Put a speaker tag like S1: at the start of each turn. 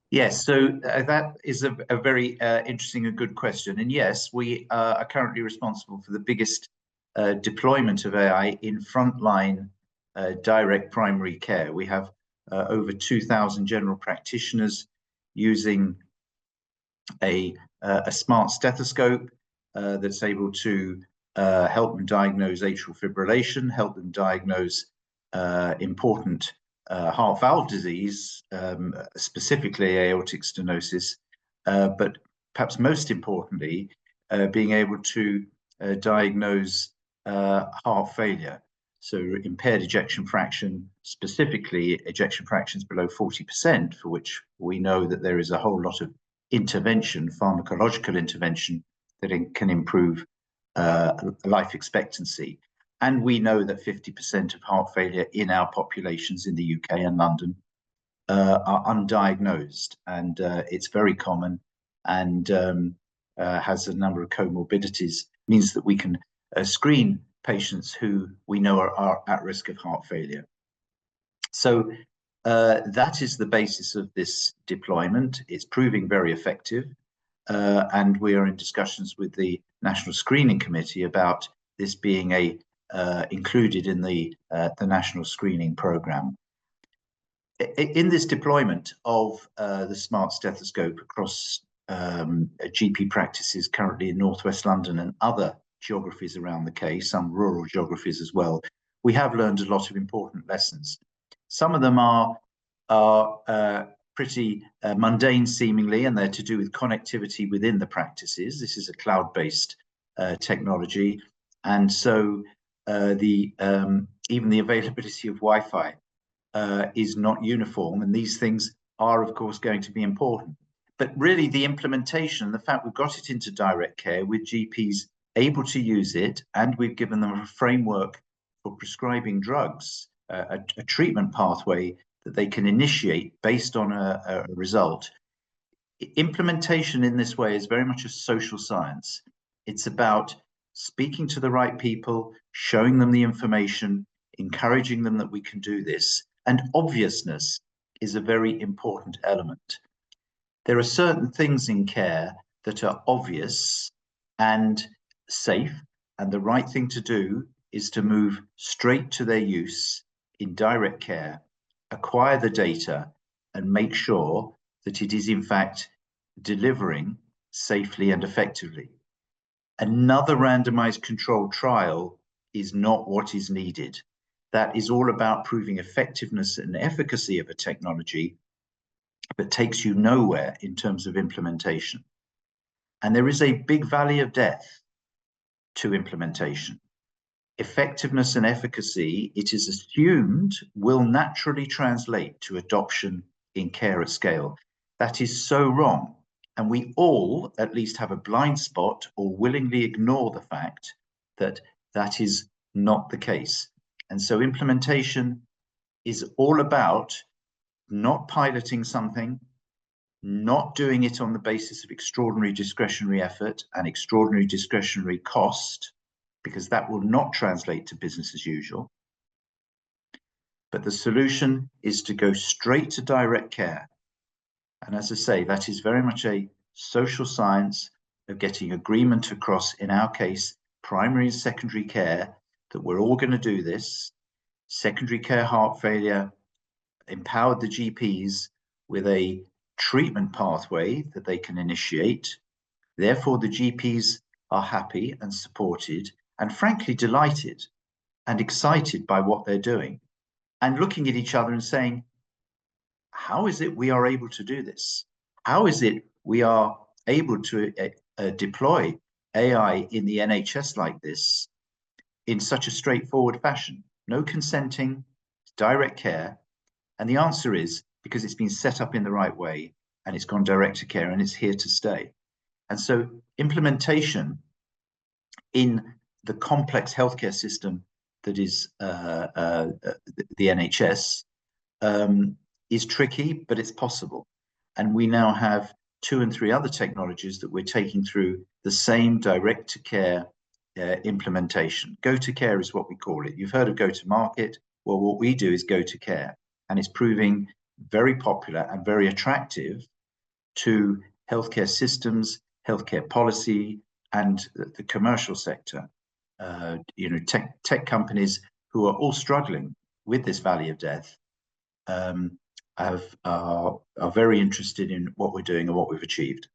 S1: Yes, so that is a very interesting and good question. And yes, we are currently responsible for the biggest deployment of AI in frontline direct primary care. We have over 2,000 general practitioners using a smart stethoscope that's able to help them diagnose atrial fibrillation, help them diagnose important heart valve disease, specifically aortic stenosis, but perhaps most importantly, being able to diagnose heart failure. So impaired ejection fraction, specifically ejection fractions below 40%, for which we know that there is a whole lot of intervention, pharmacological intervention, that can improve life expectancy. And we know that 50% of heart failure in our populations in the UK and London are undiagnosed. And it's very common and has a number of comorbidities, means that we can screen patients who we know are at risk of heart failure. So that is the basis of this deployment. It's proving very effective. And we are in discussions with the National Screening Committee about this being included in the national screening program. In this deployment of the smart stethoscope across GP practices currently in Northwest London and other geographies around the UK, some rural geographies as well, we have learned a lot of important lessons. Some of them are pretty mundane seemingly, and they're to do with connectivity within the practices. This is a cloud-based technology, and so even the availability of Wi-Fi is not uniform, and these things are of course going to be important. But really the implementation, the fact we've got it into direct care with GPs able to use it, and we've given them a framework for prescribing drugs, a treatment pathway that they can initiate based on a result. Implementation in this way is very much a social science. It's about speaking to the right people, showing them the information, encouraging them that we can do this. And obviousness is a very important element. There are certain things in care that are obvious and safe, and the right thing to do is to move straight to their use in direct care, acquire the data, and make sure that it is in fact delivering safely and effectively. Another randomized controlled trial is not what is needed. That is all about proving effectiveness and efficacy of a technology, but takes you nowhere in terms of implementation. And there is a big valley of death to implementation. Effectiveness and efficacy, it is assumed, will naturally translate to adoption in care at scale. That is so wrong. And we all at least have a blind spot or willingly ignore the fact that that is not the case. And so implementation is all about not piloting something, not doing it on the basis of extraordinary discretionary effort and extraordinary discretionary cost, because that will not translate to business as usual. But the solution is to go straight to direct care. And as I say, that is very much a social science of getting agreement across, in our case, primary and secondary care, that we're all going to do this. Secondary care heart failure empowered the GPs with a treatment pathway that they can initiate. Therefore, the GPs are happy and supported and frankly delighted and excited by what they're doing, and looking at each other and saying, how is it we are able to do this? How is it we are able to deploy AI in the NHS like this in such a straightforward fashion? No consenting, direct care. And the answer is because it's been set up in the right way and it's gone direct to care and it's here to stay. And so implementation in the complex healthcare system that is the NHS is tricky, but it's possible. And we now have 2 and 3 other technologies that we're taking through the same direct to care implementation. Go to care is what we call it. You've heard of go to market. Well, what we do is go to care, and it's proving very popular and very attractive to healthcare systems, healthcare policy, and the commercial sector. Tech companies who are all struggling with this valley of death are very interested in what we're doing and what we've achieved.